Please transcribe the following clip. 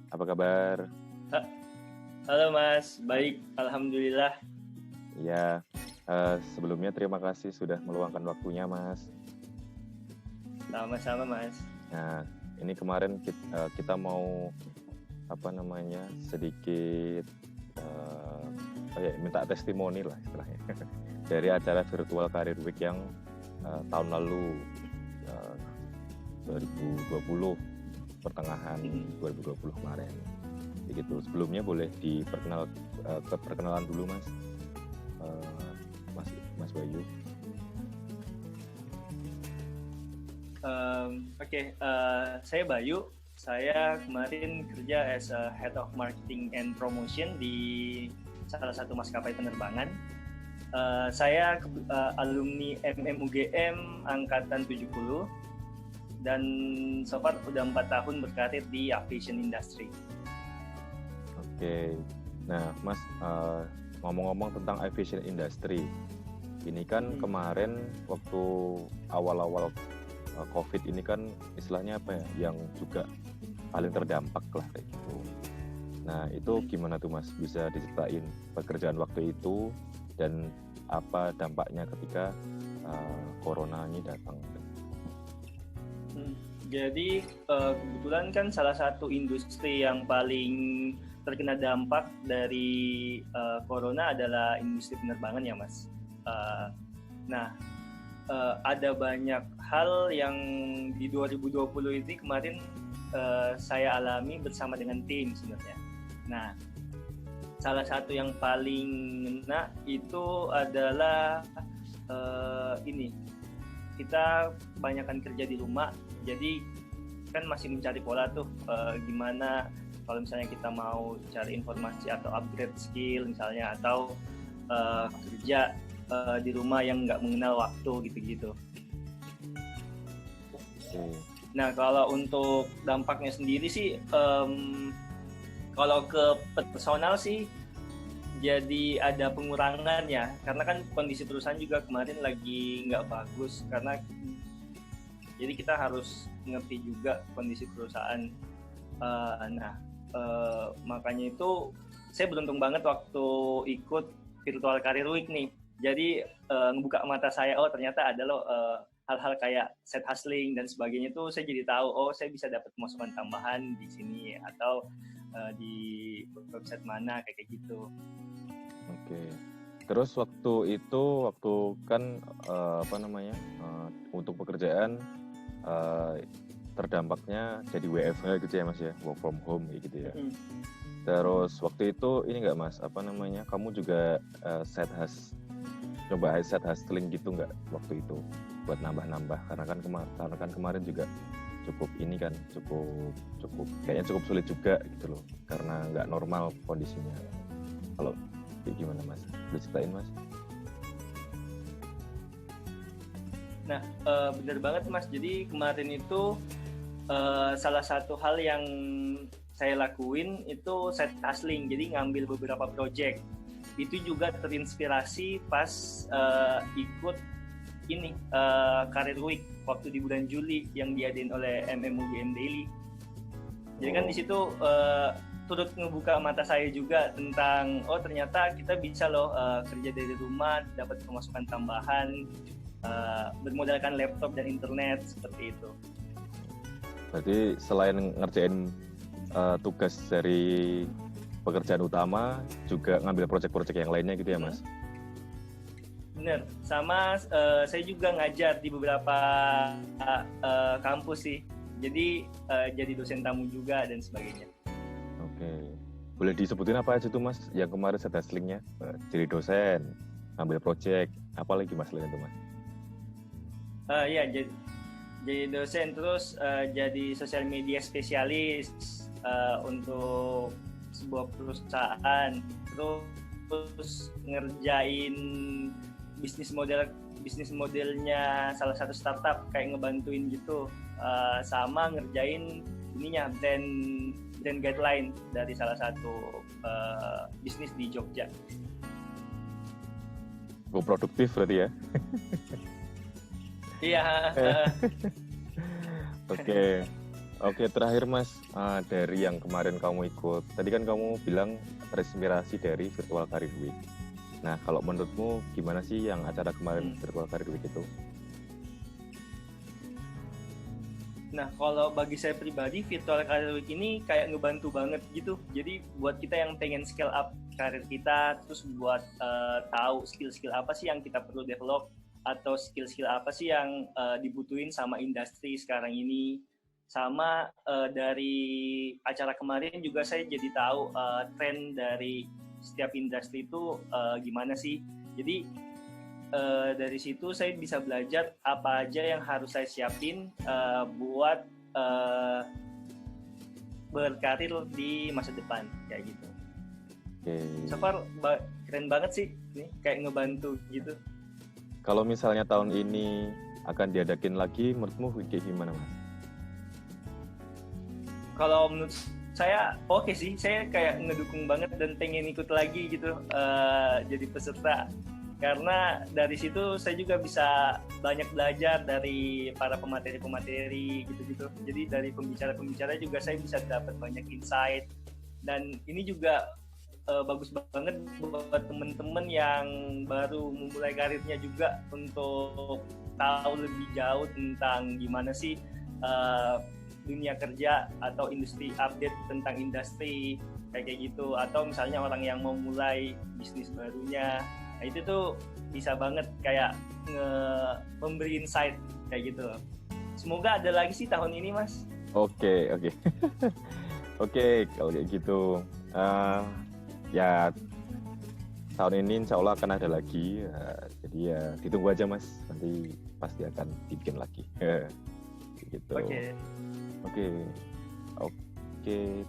Apa kabar? Ha- Halo Mas, baik, Alhamdulillah. Ya, sebelumnya terima kasih sudah meluangkan waktunya, Mas. Sama-sama Mas. Nah, ini kemarin kita mau sedikit minta testimoni lah istilahnya dari acara virtual Career Week yang tahun lalu, 2020 pertengahan 2020 kemarin. Begitu. Sebelumnya boleh perkenalan dulu, Mas. Mas Bayu. Saya Bayu. Saya kemarin kerja as a Head of Marketing and Promotion di salah satu maskapai penerbangan. Saya alumni MMUGM angkatan 70 dan so far udah 4 tahun berkarir di aviation industry. Oke. Nah, Mas, ngomong-ngomong tentang aviation industry, ini kan kemarin waktu awal-awal COVID ini kan istilahnya apa ya, yang juga paling terdampak lah kayak gitu. Nah, itu gimana tuh, Mas? Bisa diceritain pekerjaan waktu itu dan apa dampaknya ketika corona ini datang? Jadi kebetulan kan salah satu industri yang paling terkena dampak dari corona adalah industri penerbangan ya, Mas. Ada banyak hal yang di 2020 ini kemarin saya alami bersama dengan tim sebenarnya. Nah, salah satu yang paling ngena itu adalah kita kebanyakan kerja di rumah, jadi kan masih mencari pola tuh gimana kalau misalnya kita mau cari informasi atau upgrade skill misalnya, atau kerja di rumah yang nggak mengenal waktu gitu-gitu. Nah, kalau untuk dampaknya sendiri sih, kalau ke personal sih jadi ada pengurangan ya, karena kan kondisi perusahaan juga kemarin lagi nggak bagus, karena jadi kita harus ngerti juga kondisi perusahaan. Makanya itu saya beruntung banget waktu ikut virtual Career Week nih. Jadi ngebuka mata saya, oh ternyata ada loh hal-hal kayak side hustling dan sebagainya, tuh saya jadi tahu, oh saya bisa dapat pemasukan tambahan di sini atau di website mana kayak gitu. Oke. Terus waktu kan untuk pekerjaan terdampaknya jadi WFH gitu ya, Mas ya, work from home gitu ya. Terus waktu itu ini nggak, Mas, kamu juga coba side hustling gitu nggak waktu itu buat nambah-nambah, karena kan kemarin juga cukup kayaknya cukup sulit juga gitu loh, karena nggak normal kondisinya. Kalau gimana, Mas? Diceritain, Mas. Nah, benar banget, Mas. Jadi kemarin itu salah satu hal yang saya lakuin itu side hustling, jadi ngambil beberapa project. Itu juga terinspirasi pas ikut Career Week waktu di bulan Juli yang diadain oleh MMUGM Daily. Jadi kan di situ turut ngebuka mata saya juga tentang, oh ternyata kita bisa loh kerja dari rumah, dapat pemasukan tambahan, bermodalkan laptop dan internet, seperti itu. Berarti selain ngerjain tugas dari pekerjaan utama, juga ngambil proyek-proyek yang lainnya gitu ya, Mas? Bener, sama saya juga ngajar di beberapa kampus sih. Jadi jadi dosen tamu juga dan sebagainya. Oke. Boleh disebutin apa aja tuh, Mas, yang kemarin side hustlingnya? Jadi dosen, ngambil proyek, apa lagi, Mas, selain itu, Mas? Jadi dosen, terus jadi sosial media spesialis untuk sebuah perusahaan, terus ngerjain bisnis modelnya salah satu startup, kayak ngebantuin gitu, sama ngerjain brand guideline dari salah satu bisnis di Jogja. Produktif berarti ya? Iya. Oke. Oke, terakhir Mas, dari yang kemarin kamu ikut, tadi kan kamu bilang terinspirasi dari Virtual Career Week. Nah, kalau menurutmu gimana sih yang acara kemarin Virtual Career Week itu? Nah, kalau bagi saya pribadi, Virtual Career Week ini kayak ngebantu banget gitu. Jadi buat kita yang pengen scale up karir kita, terus buat tahu skill-skill apa sih yang kita perlu develop, atau skill-skill apa sih yang dibutuhin sama industri sekarang ini. Sama dari acara kemarin juga saya jadi tahu tren dari setiap industri itu gimana sih. Jadi dari situ saya bisa belajar apa aja yang harus saya siapin buat berkarir di masa depan kayak gitu. So far keren banget sih, nih kayak ngebantu gitu. Kalau misalnya tahun ini akan diadakin lagi, menurutmu kayak gimana Mas? Kalau menurut saya oke sih, saya kayak ngedukung banget dan pengen ikut lagi gitu jadi peserta. Karena dari situ saya juga bisa banyak belajar dari para pemateri-pemateri gitu-gitu. Jadi dari pembicara-pembicara juga saya bisa dapat banyak insight. Dan ini juga bagus banget buat teman-teman yang baru memulai karirnya juga untuk tahu lebih jauh tentang gimana sih dunia kerja atau industri, update tentang industri kayak gitu, atau misalnya orang yang mau mulai bisnis barunya. Nah itu tuh bisa banget kayak memberi insight kayak gitu. Semoga ada lagi sih tahun ini Mas. Oke. Oke, kalau kayak gitu ya tahun ini insya Allah akan ada lagi, jadi ya ditunggu aja Mas, nanti pasti akan dibikin lagi. Gitu. Oke.